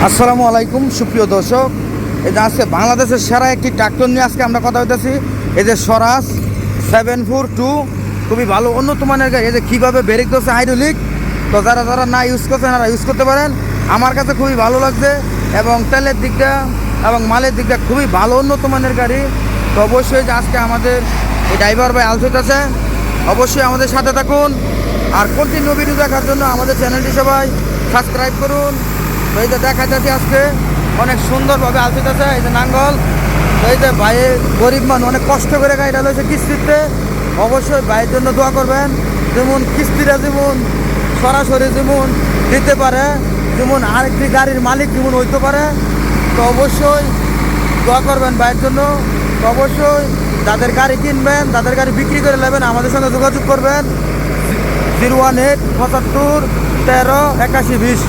আসসালামু আলাইকুম সুপ্রিয় দর্শক। এই যে আজকে বাংলাদেশের সেরা একটি ট্রাক্টর নিয়ে আজকে আমরা কথা বলতেছি। এই যে স্বরাজ 742 খুবই ভালো উন্নত মানের গাড়ি। এই যে কীভাবে ব্রেক ধরছে হাইড্রোলিক, তো যারা না ইউজ করছেন তারা ইউজ করতে পারেন। আমার কাছে খুবই ভালো লাগছে এবং তেলের দিকটা এবং মালের দিকটা খুবই ভালো উন্নত মানের গাড়ি। তো অবশ্যই যে আজকে আমাদের এই ড্রাইভার ভাই আলফেট আছে, অবশ্যই আমাদের সাথে থাকুন আর কন্টিনিউ ভিডিও দেখার জন্য আমাদের চ্যানেলটি সবাই সাবস্ক্রাইব করুন। তো এই যে দেখা যাচ্ছে আজকে অনেক সুন্দরভাবে আলফেট আছে। এই যে নাঙ্গল, তো এই যে ভাইয়ে গরিব মানুষ অনেক কষ্ট করে গাড়িটা রয়েছে কিস্তিতে। অবশ্যই ভাইয়ের জন্য দোয়া করবেন, যেমন কিস্তিটা যেমন সরাসরি যেমন দিতে পারে, যেমন আরেকটি গাড়ির মালিক যেমন হইতে পারে। তো অবশ্যই দোয়া করবেন ভাইয়ের জন্য। তো অবশ্যই যাদের গাড়ি কিনবেন, যাদের গাড়ি বিক্রি করে নেবেন, আমাদের সঙ্গে যোগাযোগ করবেন 018 75 13 81 20।